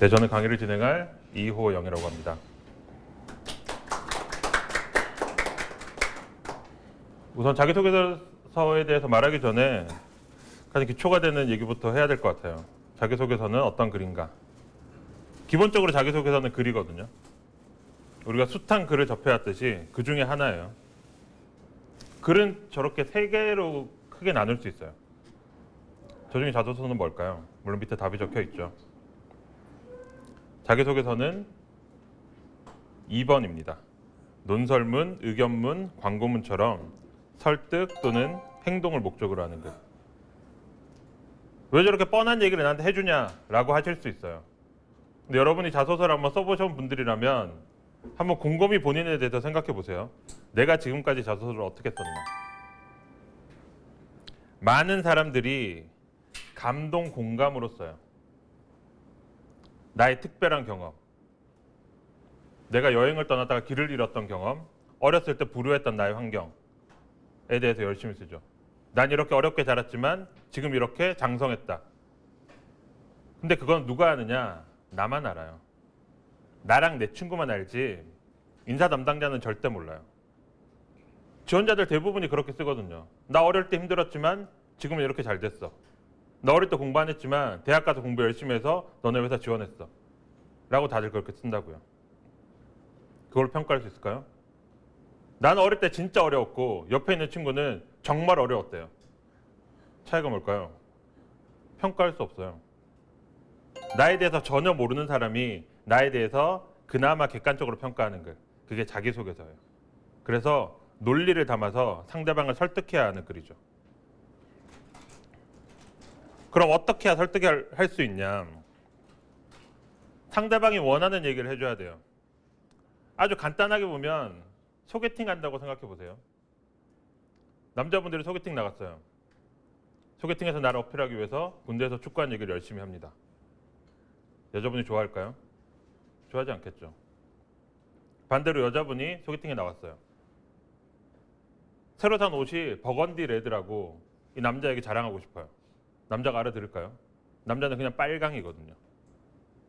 네, 저는 강의를 진행할 이호영이라고 합니다. 우선 자기소개서에 대해서 말하기 전에 가장 기초가 되는 얘기부터 해야 될 것 같아요. 자기소개서는 어떤 글인가? 기본적으로 자기소개서는 글이거든요. 우리가 숱한 글을 접해왔듯이 그 중에 하나예요. 글은 저렇게 세 개로 크게 나눌 수 있어요. 저 중에 자소서는 뭘까요? 물론 밑에 답이 적혀 있죠. 자기소개서는 2번입니다. 논설문, 의견문, 광고문처럼 설득 또는 행동을 목적으로 하는 글. 왜 저렇게 뻔한 얘기를 나한테 해주냐라고 하실 수 있어요. 근데 여러분이 자소서를 한번 써보신 분들이라면 한번 곰곰이 본인에 대해서 생각해 보세요. 내가 지금까지 자소서를 어떻게 썼나? 많은 사람들이 감동, 공감으로 써요. 나의 특별한 경험, 내가 여행을 떠났다가 길을 잃었던 경험, 어렸을 때 불우했던 나의 환경에 대해서 열심히 쓰죠. 난 이렇게 어렵게 자랐지만 지금 이렇게 장성했다. 근데 그건 누가 아느냐? 나만 알아요. 나랑 내 친구만 알지 인사 담당자는 절대 몰라요. 지원자들 대부분이 그렇게 쓰거든요. 나 어릴 때 힘들었지만 지금은 이렇게 잘 됐어. 나 어릴 때 공부 안 했지만 대학 가서 공부 열심히 해서 너네 회사 지원했어. 라고 다들 그렇게 쓴다고요. 그걸 평가할 수 있을까요? 나는 어릴 때 진짜 어려웠고 옆에 있는 친구는 정말 어려웠대요. 차이가 뭘까요? 평가할 수 없어요. 나에 대해서 전혀 모르는 사람이 나에 대해서 그나마 객관적으로 평가하는 글. 그게 자기소개서예요. 그래서 논리를 담아서 상대방을 설득해야 하는 글이죠. 그럼 어떻게 해야 설득할 수 있냐? 상대방이 원하는 얘기를 해줘야 돼요. 아주 간단하게 보면 소개팅 한다고 생각해 보세요. 남자분들이 소개팅 나갔어요. 소개팅에서 나를 어필하기 위해서 군대에서 축구한 얘기를 열심히 합니다. 여자분이 좋아할까요? 좋아하지 않겠죠. 반대로 여자분이 소개팅에 나왔어요. 새로 산 옷이 버건디 레드라고 이 남자에게 자랑하고 싶어요. 남자가 알아들을까요? 남자는 그냥 빨강이거든요.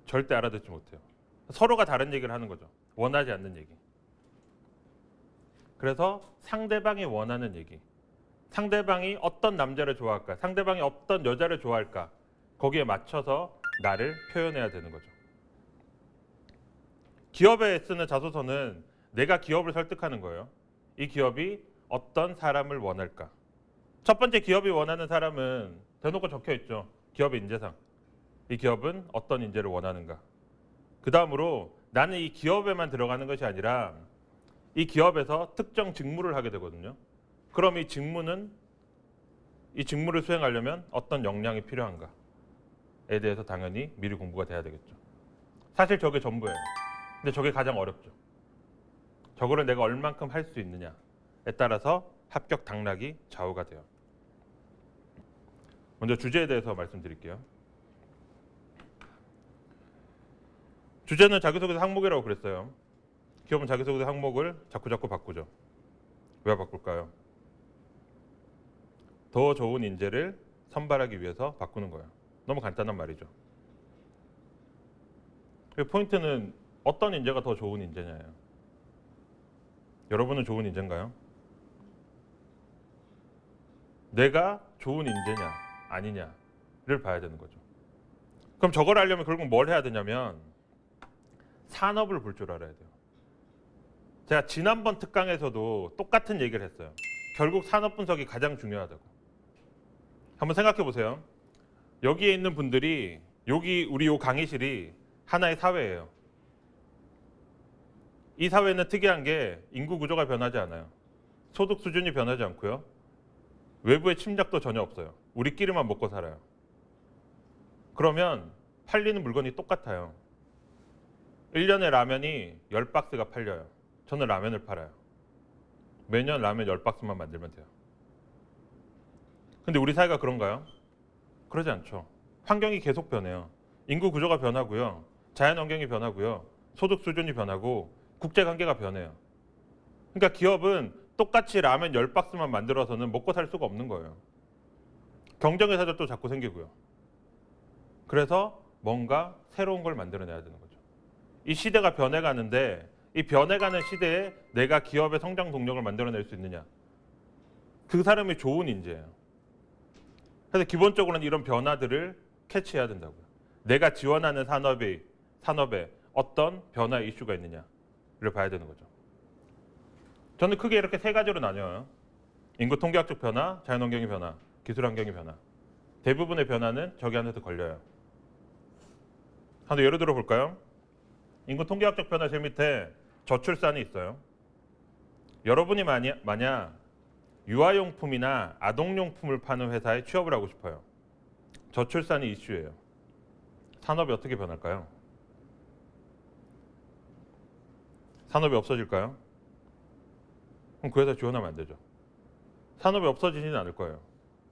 절대 알아듣지 못해요. 서로가 다른 얘기를 하는 거죠. 원하지 않는 얘기. 그래서 상대방이 원하는 얘기. 상대방이 어떤 남자를 좋아할까? 상대방이 어떤 여자를 좋아할까? 거기에 맞춰서 나를 표현해야 되는 거죠. 기업에 쓰는 자소서는 내가 기업을 설득하는 거예요. 이 기업이 어떤 사람을 원할까? 첫 번째 기업이 원하는 사람은 대놓고 적혀 있죠. 기업의 인재상. 이 기업은 어떤 인재를 원하는가? 그 다음으로 나는 이 기업에만 들어가는 것이 아니라 이 기업에서 특정 직무를 하게 되거든요. 그럼 이 직무를 수행하려면 어떤 역량이 필요한가에 대해서 당연히 미리 공부가 돼야 되겠죠. 사실 저게 전부예요. 근데 저게 가장 어렵죠. 저거를 내가 얼만큼 할 수 있느냐에 따라서 합격 당락이 좌우가 돼요. 먼저 주제에 대해서 말씀드릴게요. 주제는 자기소개서 항목이라고 그랬어요. 기업은 자기소개서 항목을 자꾸 바꾸죠. 왜 바꿀까요? 더 좋은 인재를 선발하기 위해서 바꾸는 거예요. 너무 간단한 말이죠. 포인트는 어떤 인재가 더 좋은 인재냐예요. 여러분은 좋은 인재인가요? 내가 좋은 인재냐 아니냐를 봐야 되는 거죠. 그럼 저걸 하려면 결국 뭘 해야 되냐면 산업을 볼 줄 알아야 돼요. 제가 지난번 특강에서도 똑같은 얘기를 했어요. 결국 산업 분석이 가장 중요하다고. 한번 생각해 보세요. 여기에 있는 분들이 우리 요 강의실이 하나의 사회예요. 이 사회는 특이한 게 인구 구조가 변하지 않아요. 소득 수준이 변하지 않고요. 외부의 침략도 전혀 없어요. 우리끼리만 먹고 살아요. 그러면 팔리는 물건이 똑같아요. 1년에 라면이 10박스가 팔려요. 저는 라면을 팔아요. 매년 라면 10박스만 만들면 돼요. 근데 우리 사회가 그런가요? 그러지 않죠. 환경이 계속 변해요. 인구 구조가 변하고요. 자연 환경이 변하고요. 소득 수준이 변하고 국제관계가 변해요. 그러니까 기업은 똑같이 라면 10박스만 만들어서는 먹고 살 수가 없는 거예요. 경쟁회사들도 자꾸 생기고요. 그래서 뭔가 새로운 걸 만들어내야 되는 거죠. 이 시대가 변해가는데 이 변해가는 시대에 내가 기업의 성장 동력을 만들어낼 수 있느냐. 그 사람이 좋은 인재예요. 그래서 기본적으로는 이런 변화들을 캐치해야 된다고요. 내가 지원하는 산업에 어떤 변화 이슈가 있느냐를 봐야 되는 거죠. 저는 크게 이렇게 세 가지로 나뉘어요. 인구 통계학적 변화, 자연환경의 변화, 기술 환경의 변화. 대부분의 변화는 저기 안에서 걸려요. 하나 예를 들어 볼까요? 인구 통계학적 변화 제일 밑에 저출산이 있어요. 여러분이 만약 유아용품이나 아동용품을 파는 회사에 취업을 하고 싶어요. 저출산이 이슈예요. 산업이 어떻게 변할까요? 산업이 없어질까요? 그럼 그 회사 지원하면 안 되죠. 산업이 없어지지는 않을 거예요.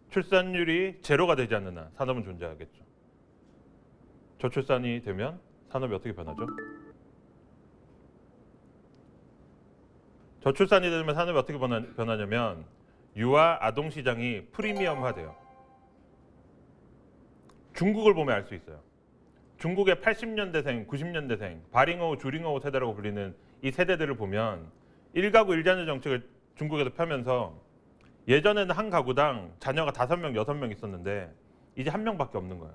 출산율이 제로가 되지 않는 한 산업은 존재하겠죠. 저출산이 되면 산업이 어떻게 변하죠? 저출산이 되면 산업이 어떻게 변하냐면 유아 아동 시장이 프리미엄화돼요. 중국을 보면 알 수 있어요. 중국의 80년대생, 90년대생, 바링어우, 주링어우 세대라고 불리는 이 세대들을 보면 1가구 1자녀 정책을 중국에서 펴면서 예전에는 한 가구당 자녀가 5명, 6명 있었는데 이제 1명밖에 없는 거예요.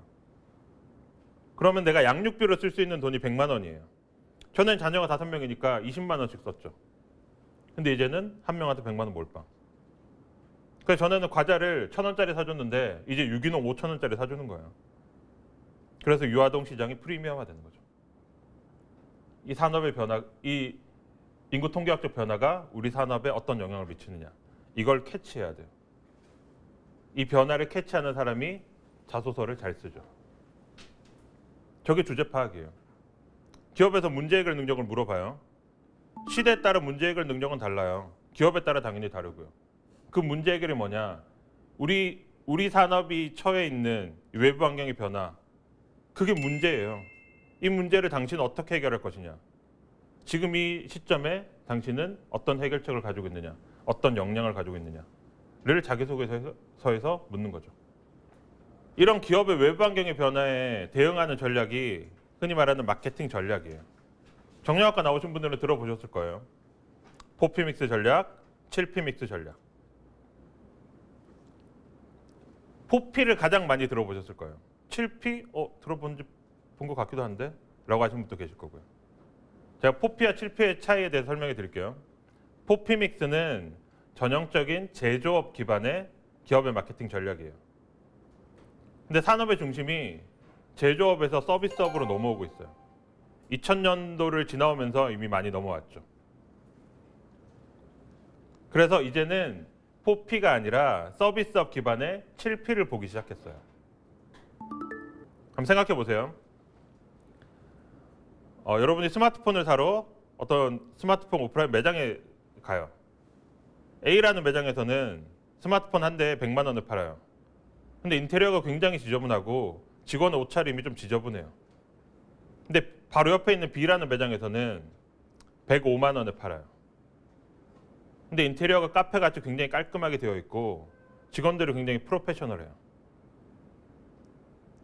그러면 내가 양육비로 쓸 수 있는 돈이 100만 원이에요. 전엔 자녀가 5명이니까 20만 원씩 썼죠. 근데 이제는 한 명한테 100만 원 몰빵. 그래서 전에는 과자를 1,000원짜리 사줬는데 이제 유기농 5,000원짜리 사주는 거예요. 그래서 유아동 시장이 프리미엄화되는 거죠. 이 산업의 변화, 이 인구 통계학적 변화가 우리 산업에 어떤 영향을 미치느냐. 이걸 캐치해야 돼요. 이 변화를 캐치하는 사람이 자소서를 잘 쓰죠. 저게 주제 파악이에요. 기업에서 문제 해결 능력을 물어봐요. 시대에 따라 문제 해결 능력은 달라요. 기업에 따라 당연히 다르고요. 그 문제 해결이 뭐냐? 우리 산업이 처해 있는 외부 환경의 변화. 그게 문제예요. 이 문제를 당신은 어떻게 해결할 것이냐? 지금 이 시점에 당신은 어떤 해결책을 가지고 있느냐? 어떤 역량을 가지고 있느냐를 자기소개서에서 묻는 거죠. 이런 기업의 외부 환경의 변화에 대응하는 전략이 흔히 말하는 마케팅 전략이에요. 정형외과 나오신 분들은 들어보셨을 거예요. 4P 믹스 전략, 7P 믹스 전략. 4P를 가장 많이 들어보셨을 거예요. 7P? 들어본 것 같기도 한데? 라고 하시는 분도 계실 거고요. 제가 4P와 7P의 차이에 대해서 설명해 드릴게요. 4P 믹스는 전형적인 제조업 기반의 기업의 마케팅 전략이에요. 근데 산업의 중심이 제조업에서 서비스업으로 넘어오고 있어요. 2000년도를 지나오면서 이미 많이 넘어왔죠. 그래서 이제는 4P가 아니라 서비스업 기반의 7P를 보기 시작했어요. 한번 생각해 보세요. 여러분이 스마트폰을 사러 어떤 스마트폰 오프라인 매장에 가요. A라는 매장에서는 스마트폰 한 대에 100만 원을 팔아요. 근데 인테리어가 굉장히 지저분하고 직원 옷차림이 좀 지저분해요. 근데 바로 옆에 있는 B라는 매장에서는 105만 원을 팔아요. 근데 인테리어가 카페같이 굉장히 깔끔하게 되어 있고 직원들이 굉장히 프로페셔널해요.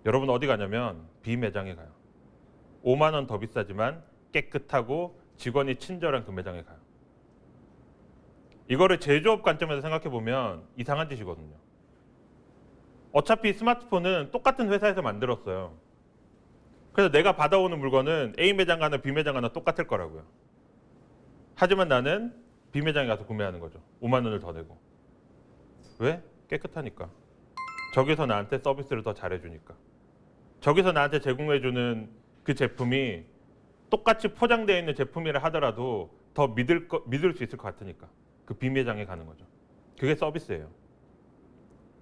여러분 어디 가냐면 B 매장에 가요. 5만 원 더 비싸지만 깨끗하고 직원이 친절한 그 매장에 가요. 이거를 제조업 관점에서 생각해 보면 이상한 짓이거든요. 어차피 스마트폰은 똑같은 회사에서 만들었어요. 그래서 내가 받아오는 물건은 A 매장 가나 B 매장 가나 똑같을 거라고요. 하지만 나는 B 매장에 가서 구매하는 거죠. 5만 원을 더 내고. 왜? 깨끗하니까. 저기서 나한테 서비스를 더 잘해주니까. 저기서 나한테 제공해주는 그 제품이 똑같이 포장되어 있는 제품이라 하더라도 더 믿을 수 있을 것 같으니까. 그 B 매장에 가는 거죠. 그게 서비스예요.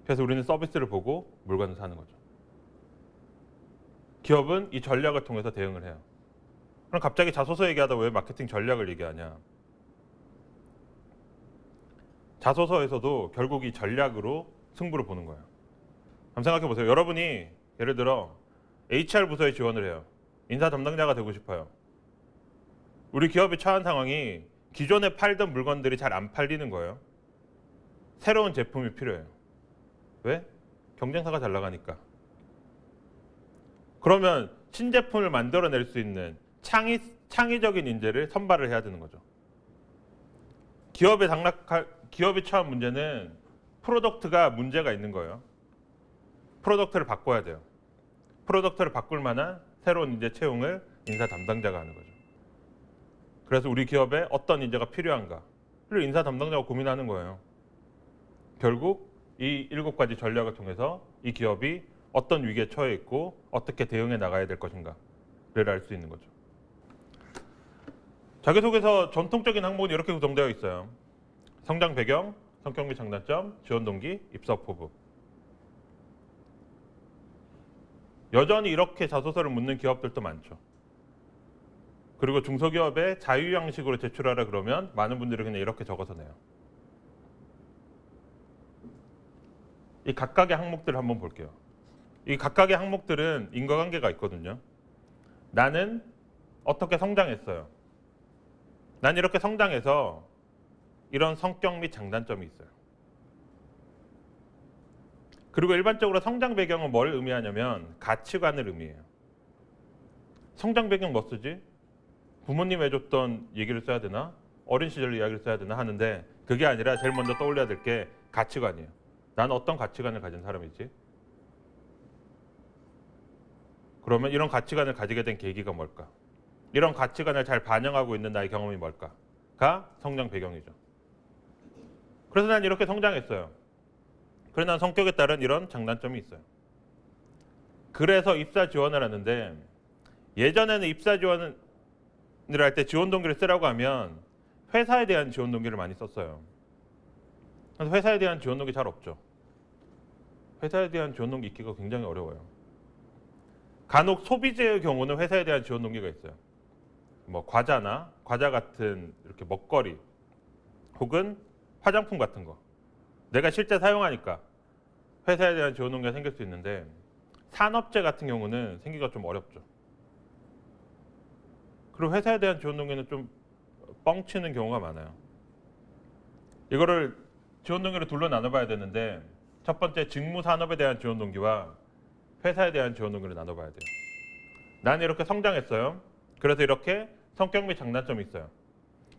그래서 우리는 서비스를 보고 물건을 사는 거죠. 기업은 이 전략을 통해서 대응을 해요. 그럼 갑자기 자소서 얘기하다 왜 마케팅 전략을 얘기하냐? 자소서에서도 결국 이 전략으로 승부를 보는 거예요. 한번 생각해 보세요. 여러분이 예를 들어 HR 부서에 지원을 해요. 인사 담당자가 되고 싶어요. 우리 기업이 처한 상황이 기존에 팔던 물건들이 잘 안 팔리는 거예요. 새로운 제품이 필요해요. 왜? 경쟁사가 잘 나가니까. 그러면 신제품을 만들어낼 수 있는 창의적인 인재를 선발을 해야 되는 거죠. 기업이 처한 문제는 프로덕트가 문제가 있는 거예요. 프로덕트를 바꿔야 돼요. 프로덕트를 바꿀 만한 새로운 인재 채용을 인사 담당자가 하는 거죠. 그래서 우리 기업에 어떤 인재가 필요한가를 인사 담당자가 고민하는 거예요. 결국 이 7가지 전략을 통해서 이 기업이 어떤 위기에 처해 있고 어떻게 대응해 나가야 될 것인가를 알 수 있는 거죠. 자기소개서 전통적인 항목은 이렇게 구성되어 있어요. 성장 배경, 성격 및 장단점, 지원 동기, 입사업 포부. 여전히 이렇게 자소서를 묻는 기업들도 많죠. 그리고 중소기업에 자유 형식으로 제출하라 그러면 많은 분들이 그냥 이렇게 적어서 내요. 이 각각의 항목들을 한번 볼게요. 이 각각의 항목들은 인과관계가 있거든요. 나는 어떻게 성장했어요. 난 이렇게 성장해서 이런 성격 및 장단점이 있어요. 그리고 일반적으로 성장 배경은 뭘 의미하냐면 가치관을 의미해요. 성장 배경 뭐 쓰지? 부모님 해줬던 얘기를 써야 되나? 어린 시절 이야기를 써야 되나 하는데 그게 아니라 제일 먼저 떠올려야 될 게 가치관이에요. 나는 어떤 가치관을 가진 사람이지? 그러면 이런 가치관을 가지게 된 계기가 뭘까? 이런 가치관을 잘 반영하고 있는 나의 경험이 뭘까?가 성장 배경이죠. 그래서 난 이렇게 성장했어요. 그래서 난 성격에 따른 이런 장단점이 있어요. 그래서 입사 지원을 하는데 예전에는 입사 지원을 할 때 지원 동기를 쓰라고 하면 회사에 대한 지원 동기를 많이 썼어요. 그래서 회사에 대한 지원 동기 잘 없죠. 회사에 대한 지원 동기 있기가 굉장히 어려워요. 간혹 소비재의 경우는 회사에 대한 지원 동기가 있어요. 뭐 과자 같은 이렇게 먹거리 혹은 화장품 같은 거 내가 실제 사용하니까 회사에 대한 지원 동기가 생길 수 있는데 산업재 같은 경우는 생기기가 좀 어렵죠. 그리고 회사에 대한 지원 동기는 좀 뻥치는 경우가 많아요. 이거를 지원 동기를 둘로 나눠봐야 되는데 첫 번째 직무 산업에 대한 지원 동기와 회사에 대한 지원 동기를 나눠봐야 돼요. 난 이렇게 성장했어요. 그래서 이렇게 성격 및 장단점이 있어요.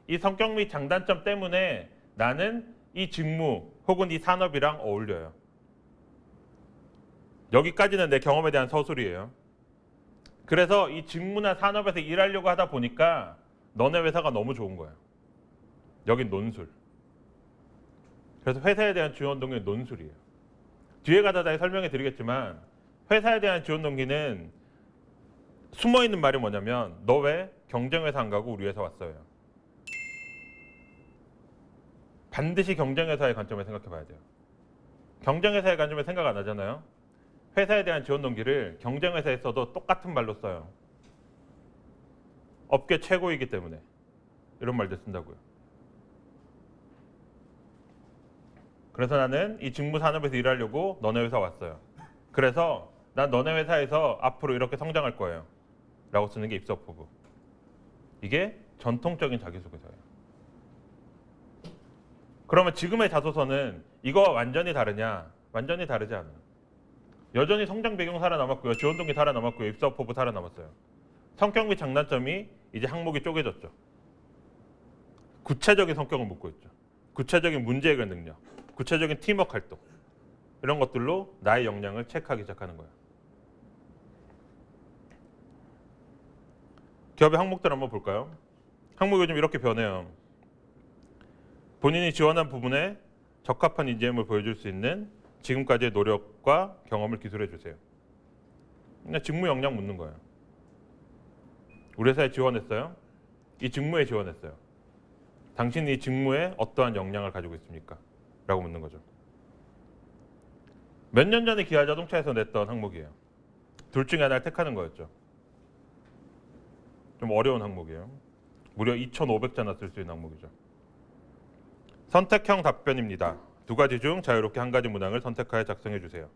이 성격 및 장단점 때문에 나는 이 직무 혹은 이 산업이랑 어울려요. 여기까지는 내 경험에 대한 서술이에요. 그래서 이 직무나 산업에서 일하려고 하다 보니까 너네 회사가 너무 좋은 거예요. 여긴 논술. 그래서 회사에 대한 지원 동기는 논술이에요. 뒤에 가다 설명해 드리겠지만 회사에 대한 지원 동기는 숨어있는 말이 뭐냐면 너 왜 경쟁회사 안 가고 우리 회사 왔어요. 반드시 경쟁회사의 관점에 생각해 봐야 돼요. 경쟁회사의 관점에 생각 안 하잖아요. 회사에 대한 지원 동기를 경쟁회사에서도 똑같은 말로 써요. 업계 최고이기 때문에 이런 말들 쓴다고요. 그래서 나는 이 직무 산업에서 일하려고 너네 회사 왔어요. 그래서 난 너네 회사에서 앞으로 이렇게 성장할 거예요. 라고 쓰는 게 입사업 포부. 이게 전통적인 자기소개서예요. 그러면 지금의 자소서는 이거와 완전히 다르냐? 완전히 다르지 않아요. 여전히 성장 배경 살아남았고요. 지원 동기 살아남았고요. 입사업 포부 살아남았어요. 성격 및 장단점이 이제 항목이 쪼개졌죠. 구체적인 성격을 묻고 있죠. 구체적인 문제 해결 능력, 구체적인 팀워크 활동 이런 것들로 나의 역량을 체크하기 시작하는 거예요. 기업의 항목들 한번 볼까요? 항목이 요즘 이렇게 변해요. 본인이 지원한 부분에 적합한 인재임을 보여줄 수 있는 지금까지의 노력과 경험을 기술해 주세요. 그냥 직무 역량 묻는 거예요. 우리 회사에 지원했어요. 이 직무에 지원했어요. 당신이 이 직무에 어떠한 역량을 가지고 있습니까? 라고 묻는 거죠. 몇 년 전에 기아자동차에서 냈던 항목이에요. 둘 중에 하나를 택하는 거였죠. 좀 어려운 항목이에요. 무려 2,500자나 쓸 수 있는 항목이죠. 선택형 답변입니다. 두 가지 중 자유롭게 한 가지 문항을 선택하여 작성해 주세요.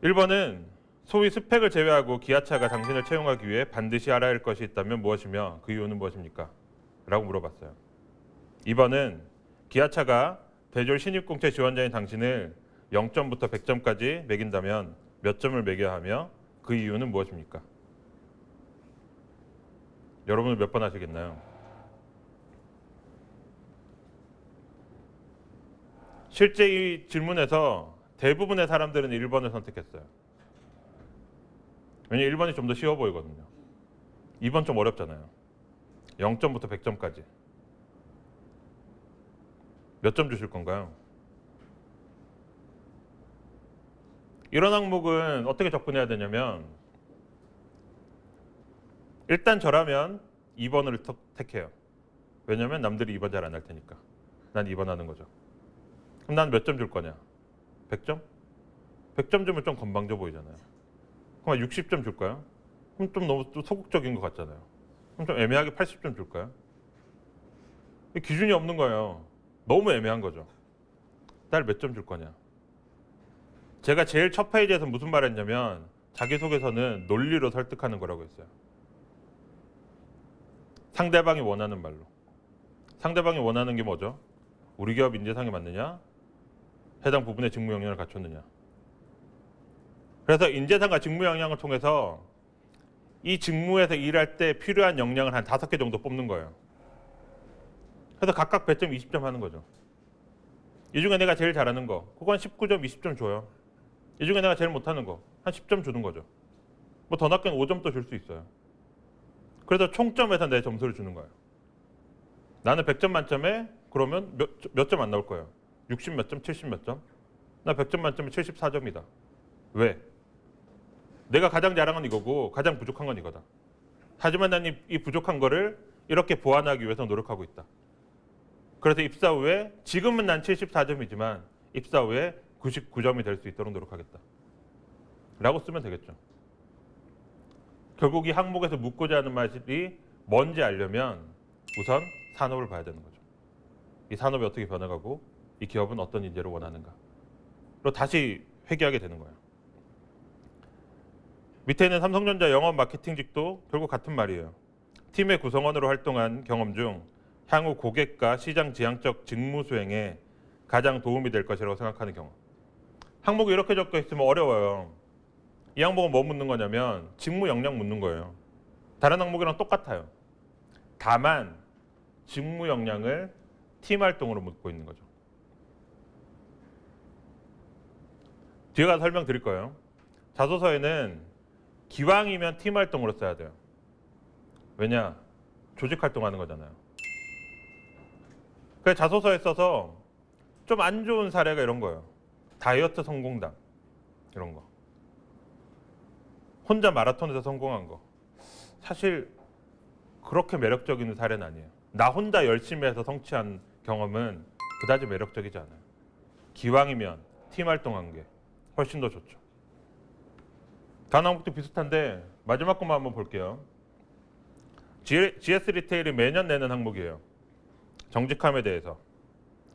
1번은 소위 스펙을 제외하고 기아차가 당신을 채용하기 위해 반드시 알아야 할 것이 있다면 무엇이며 그 이유는 무엇입니까? 라고 물어봤어요. 2번은 기아차가 대졸 신입공채 지원자인 당신을 0점부터 100점까지 매긴다면 몇 점을 매겨야 하며 그 이유는 무엇입니까? 여러분은 몇 번 하시겠나요? 실제 이 질문에서 대부분의 사람들은 1번을 선택했어요. 왜냐면 1번이 좀 더 쉬워 보이거든요. 2번 좀 어렵잖아요. 0점부터 100점까지. 몇 점 주실 건가요? 이런 항목은 어떻게 접근해야 되냐면 일단 저라면 2번을 택해요. 왜냐면 남들이 2번 잘 안 할 테니까. 난 2번 하는 거죠. 그럼 난 몇 점 줄 거냐? 100점? 100점 주면 좀 건방져 보이잖아요. 그럼 60점 줄까요? 그럼 좀 너무 또 소극적인 것 같잖아요. 그럼 좀 애매하게 80점 줄까요? 기준이 없는 거예요. 너무 애매한 거죠. 날 몇 점 줄 거냐? 제가 제일 첫 페이지에서 무슨 말 했냐면 자기소개서는 논리로 설득하는 거라고 했어요. 상대방이 원하는 말로. 상대방이 원하는 게 뭐죠? 우리 기업 인재상에 맞느냐? 해당 부분의 직무 역량을 갖췄느냐? 그래서 인재상과 직무 역량을 통해서 이 직무에서 일할 때 필요한 역량을 한 5개 정도 뽑는 거예요. 그래서 각각 100점, 20점 하는 거죠. 이 중에 내가 제일 잘하는 거, 그건 19점, 20점 줘요. 이 중에 내가 제일 못하는 거, 한 10점 주는 거죠. 뭐 더 낮게는 5점 또 줄 수 있어요. 그래서 총점에서 내 점수를 주는 거예요. 나는 100점 만점에 그러면 몇 점 안 나올 거예요. 60 몇 점, 70 몇 점? 나 100점 만점에 74점이다. 왜? 내가 가장 잘한 건 이거고 가장 부족한 건 이거다. 하지만 난 이 부족한 거를 이렇게 보완하기 위해서 노력하고 있다. 그래서 입사 후에 지금은 난 74점이지만 입사 후에 99점이 될 수 있도록 노력하겠다. 라고 쓰면 되겠죠. 결국 이 항목에서 묻고자 하는 말이 뭔지 알려면 우선 산업을 봐야 되는 거죠. 이 산업이 어떻게 변해가고 이 기업은 어떤 인재를 원하는가. 그리고 다시 회귀하게 되는 거예요. 밑에 있는 삼성전자 영업 마케팅직도 결국 같은 말이에요. 팀의 구성원으로 활동한 경험 중 향후 고객과 시장 지향적 직무 수행에 가장 도움이 될 것이라고 생각하는 경험. 항목이 이렇게 적혀 있으면 어려워요. 이 항목은 뭐 묻는 거냐면 직무 역량 묻는 거예요. 다른 항목이랑 똑같아요. 다만 직무 역량을 팀 활동으로 묻고 있는 거죠. 뒤에 가서 설명드릴 거예요. 자소서에는 기왕이면 팀 활동으로 써야 돼요. 왜냐? 조직 활동하는 거잖아요. 그래서 자소서에 써서 좀 안 좋은 사례가 이런 거예요. 다이어트 성공담 이런 거. 혼자 마라톤에서 성공한 거. 사실 그렇게 매력적인 사례는 아니에요. 나 혼자 열심히 해서 성취한 경험은 그다지 매력적이지 않아요. 기왕이면 팀 활동한 게 훨씬 더 좋죠. 다음 항목도 비슷한데 마지막 것만 한번 볼게요. GS 리테일이 매년 내는 항목이에요. 정직함에 대해서.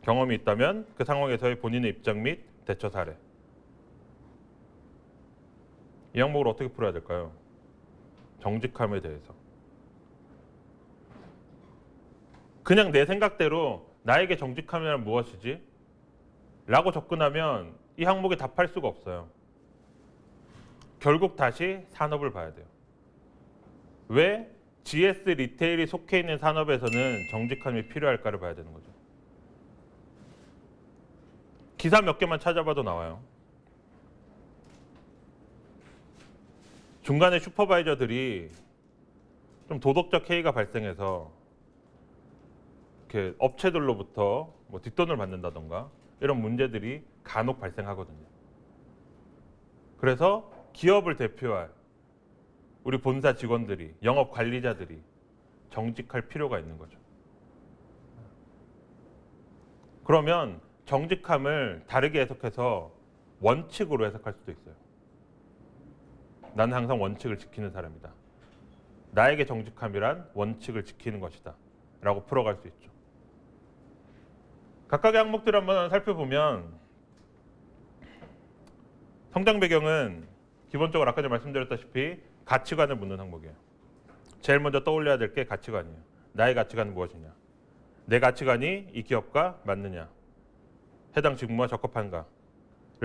경험이 있다면 그 상황에서의 본인의 입장 및 대처 사례. 이 항목을 어떻게 풀어야 될까요? 정직함에 대해서. 그냥 내 생각대로 나에게 정직함이란 무엇이지? 라고 접근하면 이 항목에 답할 수가 없어요. 결국 다시 산업을 봐야 돼요. 왜 GS 리테일이 속해 있는 산업에서는 정직함이 필요할까를 봐야 되는 거죠. 기사 몇 개만 찾아봐도 나와요. 중간에 슈퍼바이저들이 좀 도덕적 해이가 발생해서 이렇게 업체들로부터 뭐 뒷돈을 받는다던가 이런 문제들이 간혹 발생하거든요. 그래서 기업을 대표할 우리 본사 직원들이, 영업 관리자들이 정직할 필요가 있는 거죠. 그러면 정직함을 다르게 해석해서 원칙으로 해석할 수도 있어요. 나는 항상 원칙을 지키는 사람이다. 나에게 정직함이란 원칙을 지키는 것이다. 라고 풀어갈 수 있죠. 각각의 항목들을 한번 살펴보면 성장 배경은 기본적으로 아까 전에 말씀드렸다시피 가치관을 묻는 항목이에요. 제일 먼저 떠올려야 될 게 가치관이에요. 나의 가치관은 무엇이냐. 내 가치관이 이 기업과 맞느냐. 해당 직무와 적합한가를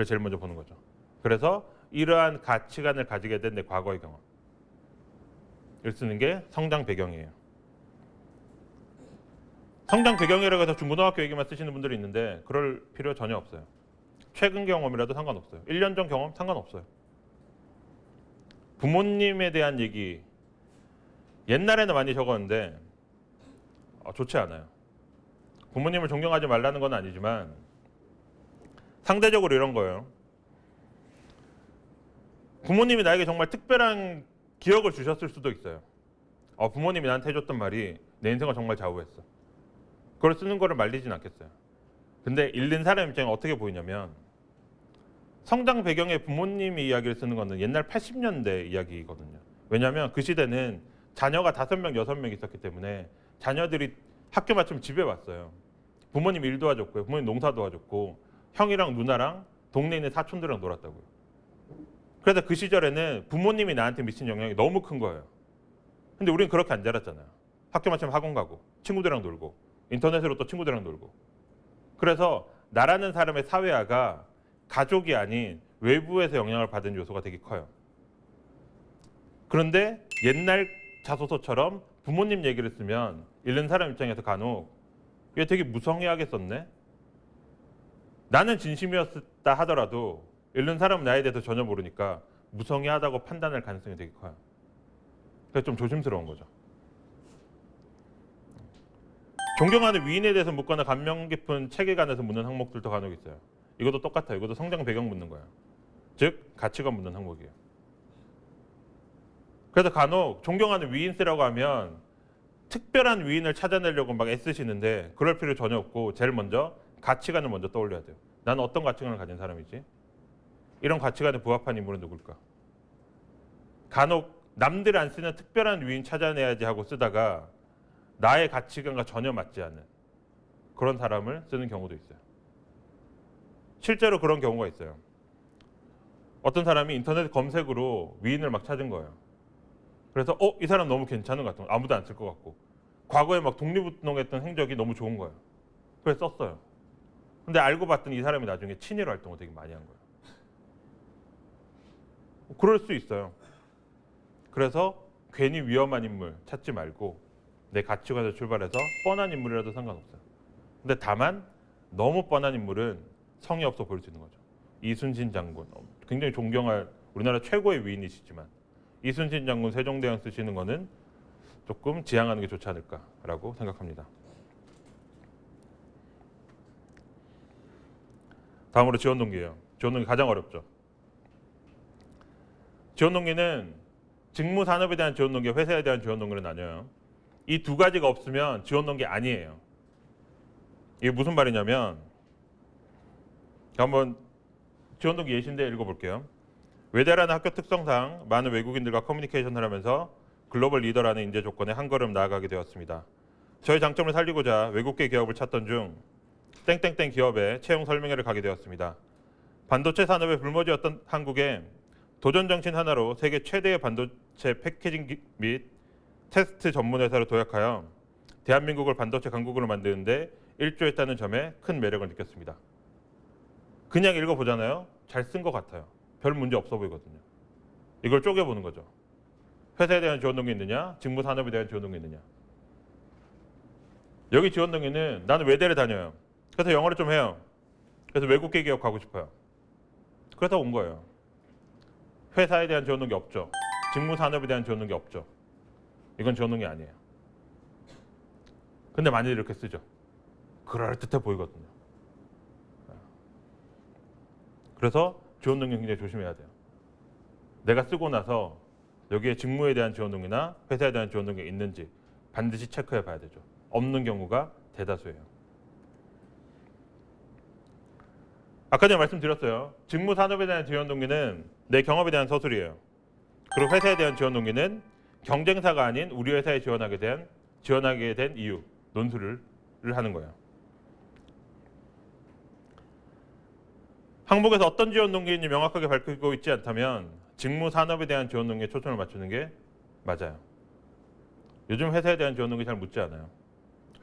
제일 먼저 보는 거죠. 그래서 이러한 가치관을 가지게 된 내 과거의 경험을 쓰는 게 성장 배경이에요. 성장 배경이라고 해서 중고등학교 얘기만 쓰시는 분들이 있는데 그럴 필요 전혀 없어요. 최근 경험이라도 상관없어요. 1년 전 경험 상관없어요. 부모님에 대한 얘기 옛날에는 많이 적었는데 좋지 않아요. 부모님을 존경하지 말라는 건 아니지만 상대적으로 이런 거예요. 부모님이 나에게 정말 특별한 기억을 주셨을 수도 있어요. 부모님이 나한테 해줬던 말이 내 인생을 정말 좌우했어. 그걸 쓰는 거를 말리진 않겠어요. 근데 읽는 사람 입장에 어떻게 보이냐면 성장 배경에 부모님이 이야기를 쓰는 거는 옛날 80년대 이야기거든요. 왜냐하면 그 시대는 자녀가 5명, 6명 있었기 때문에 자녀들이 학교 마치면 집에 왔어요. 부모님 일 도와줬고요. 부모님 농사 도와줬고 형이랑 누나랑 동네에 있는 사촌들이랑 놀았다고요. 그래서 그 시절에는 부모님이 나한테 미친 영향이 너무 큰 거예요. 근데 우리는 그렇게 안 자랐잖아요. 학교 마치면 학원 가고 친구들이랑 놀고 인터넷으로 또 친구들이랑 놀고. 그래서 나라는 사람의 사회화가 가족이 아닌 외부에서 영향을 받은 요소가 되게 커요. 그런데 옛날 자소서처럼 부모님 얘기를 쓰면 읽는 사람 입장에서 간혹 이게 되게 무성의하게 썼네? 나는 진심이었다 하더라도 읽는 사람은 나에 대해서 전혀 모르니까 무성의하다고 판단할 가능성이 되게 커요. 그래서 좀 조심스러운 거죠. 존경하는 위인에 대해서 묻거나 감명 깊은 책에 관해서 묻는 항목들도 간혹 있어요. 이것도 똑같아요. 이것도 성장 배경 묻는 거예요. 즉 가치관 묻는 항목이에요. 그래서 간혹 존경하는 위인 쓰라고 하면 특별한 위인을 찾아내려고 막 애쓰시는데 그럴 필요 전혀 없고 제일 먼저 가치관을 먼저 떠올려야 돼요. 나는 어떤 가치관을 가진 사람이지? 이런 가치관에 부합한 인물은 누굴까? 간혹 남들 안 쓰는 특별한 위인 찾아내야지 하고 쓰다가 나의 가치관과 전혀 맞지 않는 그런 사람을 쓰는 경우도 있어요. 실제로 그런 경우가 있어요. 어떤 사람이 인터넷 검색으로 위인을 막 찾은 거예요. 그래서 이 사람 너무 괜찮은 것 같은 거. 아무도 안 쓸 것 같고 과거에 막 독립운동했던 행적이 너무 좋은 거예요. 그래서 썼어요. 근데 알고 봤더니 이 사람이 나중에 친일 활동을 되게 많이 한 거예요. 그럴 수 있어요. 그래서 괜히 위험한 인물 찾지 말고 내 가치관에서 출발해서 뻔한 인물이라도 상관없어요. 근데 다만 너무 뻔한 인물은 성의 없어 보일 수 있는 거죠. 이순신 장군, 굉장히 존경할 우리나라 최고의 위인이시지만 이순신 장군 세종대왕 쓰시는 거는 조금 지양하는 게 좋지 않을까라고 생각합니다. 다음으로 지원동기예요. 지원동기 가장 어렵죠. 지원동기는 직무산업에 대한 지원동기, 회사에 대한 지원동기를 나뉘어요. 이 두 가지가 없으면 지원동기 아니에요. 이게 무슨 말이냐면 한번 지원동기 예시인데 읽어볼게요. 외대라는 학교 특성상 많은 외국인들과 커뮤니케이션을 하면서 글로벌 리더라는 인재 조건에 한 걸음 나아가게 되었습니다. 저의 장점을 살리고자 외국계 기업을 찾던 중 땡땡땡 기업에 채용 설명회를 가게 되었습니다. 반도체 산업의 불모지였던 한국에 도전 정신 하나로 세계 최대의 반도체 패키징 및 테스트 전문 회사로 도약하여 대한민국을 반도체 강국으로 만드는데 일조했다는 점에 큰 매력을 느꼈습니다. 그냥 읽어보잖아요. 잘 쓴 것 같아요. 별 문제 없어 보이거든요. 이걸 쪼개보는 거죠. 회사에 대한 지원동기 있느냐, 직무 산업에 대한 지원동기 있느냐. 여기 지원동기는 나는 외대를 다녀요. 그래서 영어를 좀 해요. 그래서 외국계 기업 가고 싶어요. 그래서 온 거예요. 회사에 대한 지원동기 없죠. 직무 산업에 대한 지원동기 없죠. 이건 지원동기 아니에요. 근데 많이 이렇게 쓰죠. 그럴듯해 보이거든요. 그래서 지원동기 굉장히 조심해야 돼요. 내가 쓰고 나서 여기에 직무에 대한 지원동기나 회사에 대한 지원동기가 있는지 반드시 체크해 봐야 되죠. 없는 경우가 대다수예요. 아까 전에 말씀드렸어요. 직무 산업에 대한 지원동기는 내 경험에 대한 서술이에요. 그리고 회사에 대한 지원동기는 경쟁사가 아닌 우리 회사에 지원하게 된 이유, 논술을 하는 거예요. 항목에서 어떤 지원동기인지 명확하게 밝히고 있지 않다면 직무 산업에 대한 지원동기에 초점을 맞추는 게 맞아요. 요즘 회사에 대한 지원동기 잘 묻지 않아요.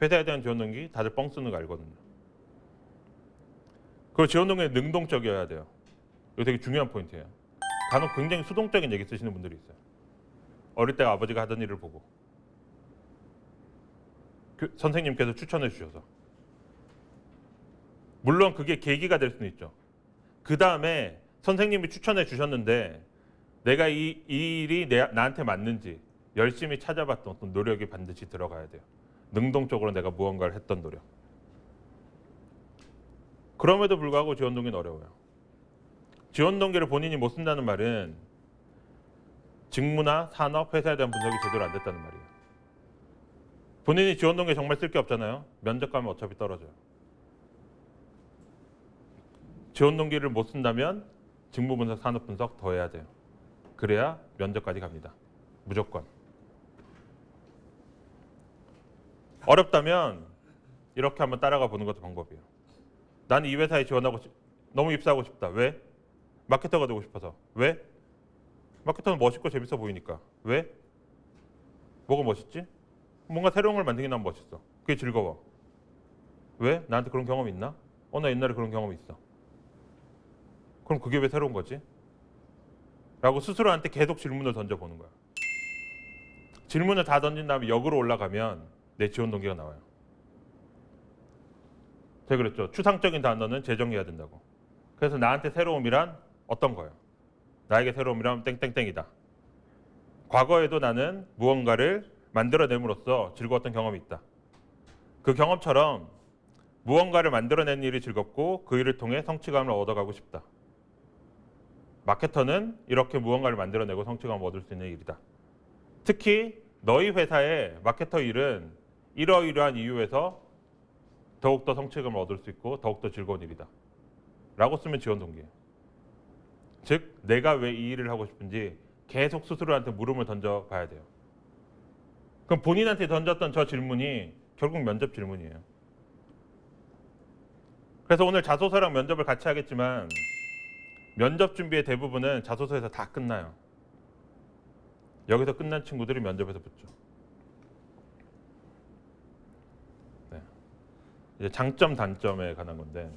회사에 대한 지원동기 다들 뻥 쓰는 거 알거든요. 그리고 지원동기는 능동적이어야 돼요. 이거 되게 중요한 포인트예요. 간혹 굉장히 수동적인 얘기 쓰시는 분들이 있어요. 어릴 때 아버지가 하던 일을 보고 선생님께서 추천해 주셔서. 물론 그게 계기가 될 수는 있죠. 그 다음에 선생님이 추천해 주셨는데 내가 이 일이 나한테 맞는지 열심히 찾아봤던 어떤 노력이 반드시 들어가야 돼요. 능동적으로 내가 무언가를 했던 노력. 그럼에도 불구하고 지원 동기는 어려워요. 지원 동기를 본인이 못 쓴다는 말은 직무나 산업, 회사에 대한 분석이 제대로 안 됐다는 말이에요. 본인이 지원 동기 정말 쓸 게 없잖아요. 면접 가면 어차피 떨어져요. 지원 동기를 못 쓴다면 직무 분석, 산업 분석 더 해야 돼요. 그래야 면접까지 갑니다. 무조건. 어렵다면 이렇게 한번 따라가 보는 것도 방법이에요. 난 이 회사에 지원하고 너무 입사하고 싶다. 왜? 마케터가 되고 싶어서. 왜? 마케터는 멋있고 재밌어 보이니까. 왜? 뭐가 멋있지? 뭔가 새로운 걸 만들긴 하면 멋있어. 그게 즐거워. 왜? 나한테 그런 경험 있나? 나 옛날에 그런 경험이 있어. 그럼 그게 왜 새로운 거지? 라고 스스로한테 계속 질문을 던져보는 거야. 질문을 다 던진 다음에 역으로 올라가면 내 지원 동기가 나와요. 제가 그랬죠. 추상적인 단어는 재정해야 된다고. 그래서 나한테 새로움이란 어떤 거예요? 나에게 새로움이란 땡땡땡이다. 과거에도 나는 무언가를 만들어냄으로써 즐거웠던 경험이 있다. 그 경험처럼 무언가를 만들어낸 일이 즐겁고 그 일을 통해 성취감을 얻어가고 싶다. 마케터는 이렇게 무언가를 만들어내고 성취감을 얻을 수 있는 일이다. 특히 너희 회사의 마케터 일은 이러이러한 이유에서 더욱더 성취감을 얻을 수 있고 더욱더 즐거운 일이다. 라고 쓰면 지원 동기예요. 즉 내가 왜 이 일을 하고 싶은지 계속 스스로한테 물음을 던져봐야 돼요. 그럼 본인한테 던졌던 저 질문이 결국 면접 질문이에요. 그래서 오늘 자소서랑 면접을 같이 하겠지만 면접 준비의 대부분은 자소서에서 다 끝나요. 여기서 끝난 친구들이 면접에서 붙죠. 네. 이제 장점, 단점에 관한 건데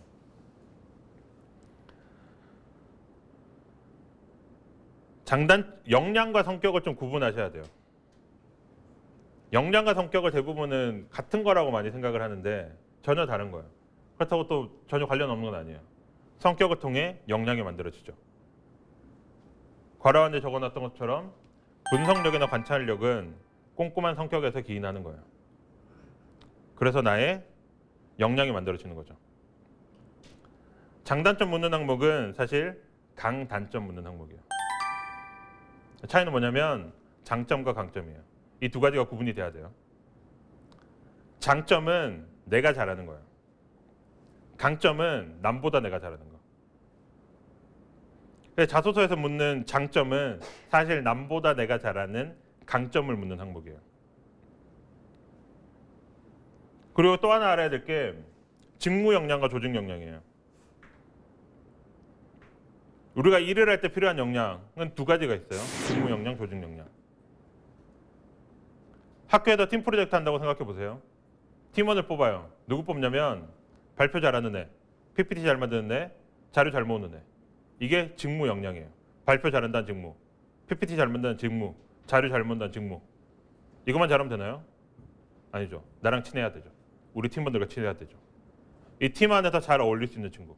역량과 성격을 좀 구분하셔야 돼요. 역량과 성격을 대부분은 같은 거라고 많이 생각을 하는데 전혀 다른 거예요. 그렇다고 또 전혀 관련 없는 건 아니에요. 성격을 통해 역량이 만들어지죠. 괄호안에 적어놨던 것처럼 분석력이나 관찰력은 꼼꼼한 성격에서 기인하는 거예요. 그래서 나의 역량이 만들어지는 거죠. 장단점 묻는 항목은 사실 강단점 묻는 항목이에요. 차이는 뭐냐면 장점과 강점이에요. 이 두 가지가 구분이 돼야 돼요. 장점은 내가 잘하는 거예요. 강점은 남보다 내가 잘하는 거. 자소서에서 묻는 장점은 사실 남보다 내가 잘하는 강점을 묻는 항목이에요. 그리고 또 하나 알아야 될 게 직무 역량과 조직 역량이에요. 우리가 일을 할 때 필요한 역량은 두 가지가 있어요. 직무 역량, 조직 역량. 학교에서 팀 프로젝트 한다고 생각해 보세요. 팀원을 뽑아요. 누구 뽑냐면 발표 잘하는 애, PPT 잘 만드는 애, 자료 잘 모으는 애. 이게 직무 역량이에요. 발표 잘한다는 직무, PPT 잘 만드는 직무, 자료 잘 모은다는 직무. 이것만 잘하면 되나요? 아니죠. 나랑 친해야 되죠. 우리 팀원들과 친해야 되죠. 이 팀 안에서 잘 어울릴 수 있는 친구.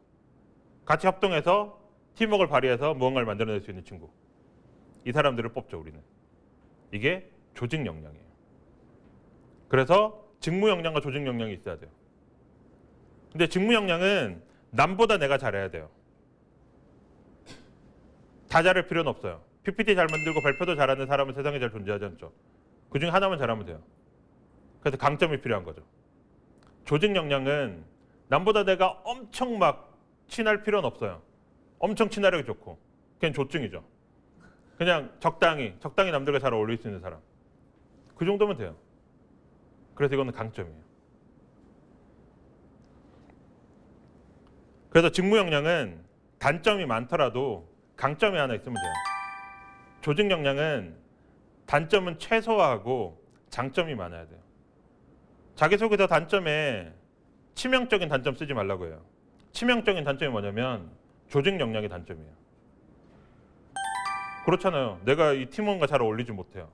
같이 협동해서 팀워크를 발휘해서 무언가를 만들어낼 수 있는 친구. 이 사람들을 뽑죠, 우리는. 이게 조직 역량이에요. 그래서 직무 역량과 조직 역량이 있어야 돼요. 근데 직무 역량은 남보다 내가 잘해야 돼요. 다 잘할 필요는 없어요. PPT 잘 만들고 발표도 잘하는 사람은 세상에 잘 존재하지 않죠. 그중에 하나만 잘하면 돼요. 그래서 강점이 필요한 거죠. 조직 역량은 남보다 내가 엄청 막 친할 필요는 없어요. 엄청 친화력이 좋고 그냥 조증이죠. 그냥 적당히 남들과 잘 어울릴 수 있는 사람. 그 정도면 돼요. 그래서 이거는 강점이에요. 그래서 직무 역량은 단점이 많더라도 강점이 하나 있으면 돼요. 조직 역량은 단점은 최소화하고 장점이 많아야 돼요. 자기소개서 단점에 치명적인 단점 쓰지 말라고 해요. 치명적인 단점이 뭐냐면 조직 역량의 단점이에요. 그렇잖아요. 내가 이 팀원과 잘 어울리지 못해요.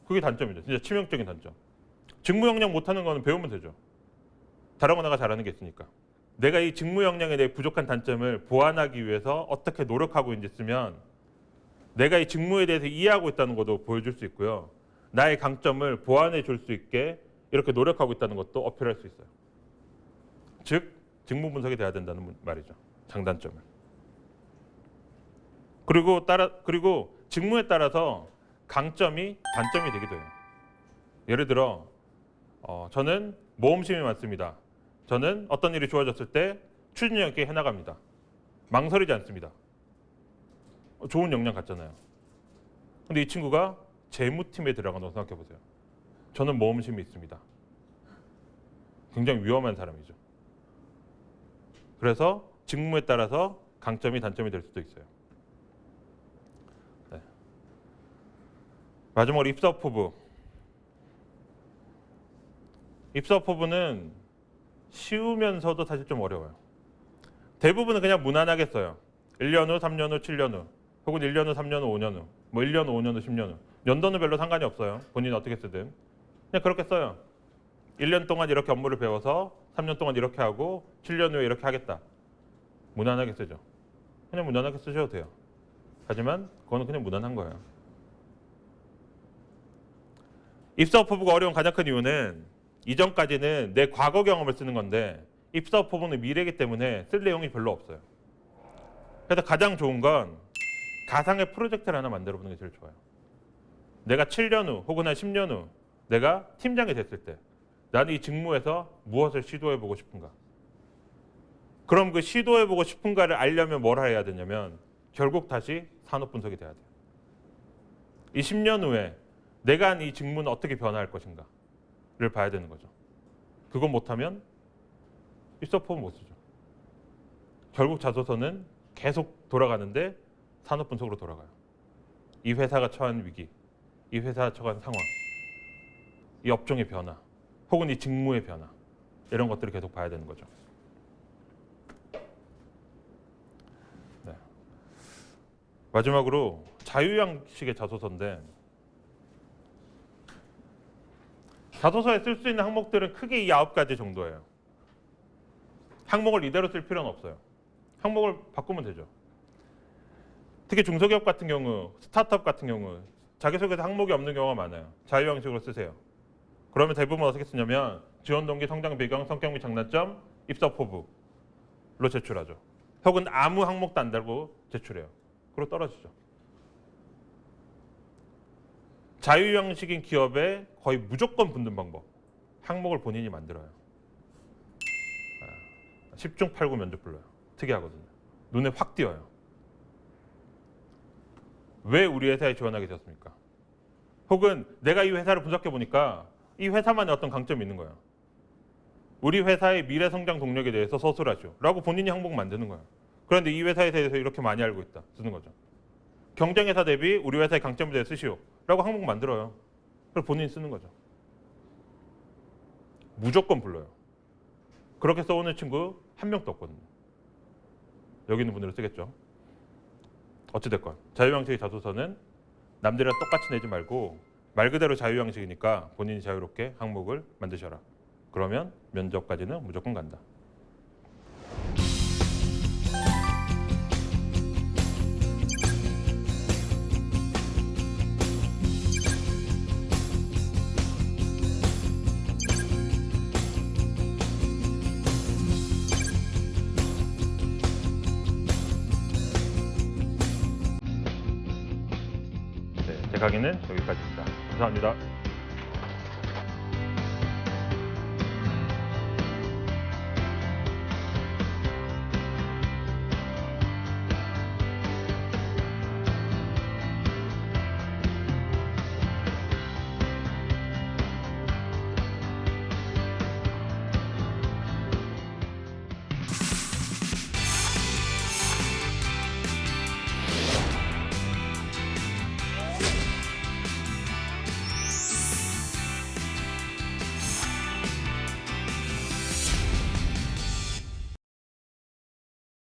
그게 단점이죠. 진짜 치명적인 단점. 직무 역량 못하는 거는 배우면 되죠. 다른 나가 잘하는 게 있으니까. 내가 이 직무 역량에 대해 부족한 단점을 보완하기 위해서 어떻게 노력하고 있는지 쓰면 내가 이 직무에 대해서 이해하고 있다는 것도 보여줄 수 있고요. 나의 강점을 보완해 줄 수 있게 이렇게 노력하고 있다는 것도 어필할 수 있어요. 즉, 직무 분석이 돼야 된다는 말이죠. 장단점을. 그리고 직무에 따라서 강점이 단점이 되기도 해요. 예를 들어 저는 모험심이 많습니다. 저는 어떤 일이 주어졌을 때 추진력 있게 해나갑니다. 망설이지 않습니다. 좋은 역량 같잖아요. 근데 이 친구가 재무팀에 들어간다고 생각해 보세요. 저는 모험심이 있습니다. 굉장히 위험한 사람이죠. 그래서 직무에 따라서 강점이 단점이 될 수도 있어요. 네. 마지막으로 입사업 포부. 입사업 포부는 쉬우면서도 사실 좀 어려워요. 대부분은 그냥 무난하게 써요. 1년 후, 3년 후, 7년 후, 혹은 1년 후, 3년 후, 5년 후, 뭐 1년 후, 5년 후, 10년 후. 연도는 별로 상관이 없어요. 본인이 어떻게 쓰든. 그냥 그렇게 써요. 1년 동안 이렇게 업무를 배워서 3년 동안 이렇게 하고 7년 후에 이렇게 하겠다. 무난하게 쓰죠. 그냥 무난하게 쓰셔도 돼요. 하지만 그거는 그냥 무난한 거예요. 입사업 포부가 어려운 가장 큰 이유는 이전까지는 내 과거 경험을 쓰는 건데 입사업 포부는 미래이기 때문에 쓸 내용이 별로 없어요. 그래서 가장 좋은 건 가상의 프로젝트를 하나 만들어 보는 게 제일 좋아요. 내가 7년 후 혹은 한 10년 후 내가 팀장이 됐을 때 나는 이 직무에서 무엇을 시도해 보고 싶은가? 그럼 그 시도해 보고 싶은가를 알려면 뭘 해야 되냐면 결국 다시 산업 분석이 돼야 돼요. 이 10년 후에 내가 한 이 직무는 어떻게 변화할 것인가를 봐야 되는 거죠. 그건 못하면 입사업 포부 못 쓰죠. 결국 자소서는 계속 돌아가는데 산업 분석으로 돌아가요. 이 회사가 처한 위기, 이 회사가 처한 상황, 이 업종의 변화, 혹은 이 직무의 변화 이런 것들을 계속 봐야 되는 거죠. 네. 마지막으로 자유형식의 자소서인데 자소서에 쓸 수 있는 항목들은 크게 이 9가지 정도예요. 항목을 이대로 쓸 필요는 없어요. 항목을 바꾸면 되죠. 특히 중소기업 같은 경우, 스타트업 같은 경우 자기소개서 항목이 없는 경우가 많아요. 자유형식으로 쓰세요. 그러면 대부분 어떻게 쓰냐면 지원 동기, 성장 배경, 성격 및 장단점, 입사업 포부로 제출하죠. 혹은 아무 항목도 안 달고 제출해요. 그리고 떨어지죠. 자유형식인 기업에 거의 무조건 붙는 방법. 항목을 본인이 만들어요. 10중 8구 면접 불러요. 특이하거든요. 눈에 확 띄어요. 왜 우리 회사에 지원하게 되었습니까? 혹은 내가 이 회사를 분석해 보니까 이 회사만의 어떤 강점이 있는 거예요. 우리 회사의 미래 성장 동력에 대해서 서술하죠. 라고 본인이 항목 만드는 거예요. 그런데 이 회사에 대해서 이렇게 많이 알고 있다. 쓰는 거죠. 경쟁회사 대비 우리 회사의 강점에 대해 쓰시오. 라고 항목 만들어요. 그래서 본인이 쓰는 거죠. 무조건 불러요. 그렇게 써오는 친구 한 명도 없거든요. 여기 있는 분들은 쓰겠죠. 어찌됐건 자유형식의 자소서는 남들이랑 똑같이 내지 말고 말 그대로 자유형식이니까 본인이 자유롭게 항목을 만드셔라. 그러면 면접까지는 무조건 간다. 제 강의는 여기까지입니다. 감사합니다.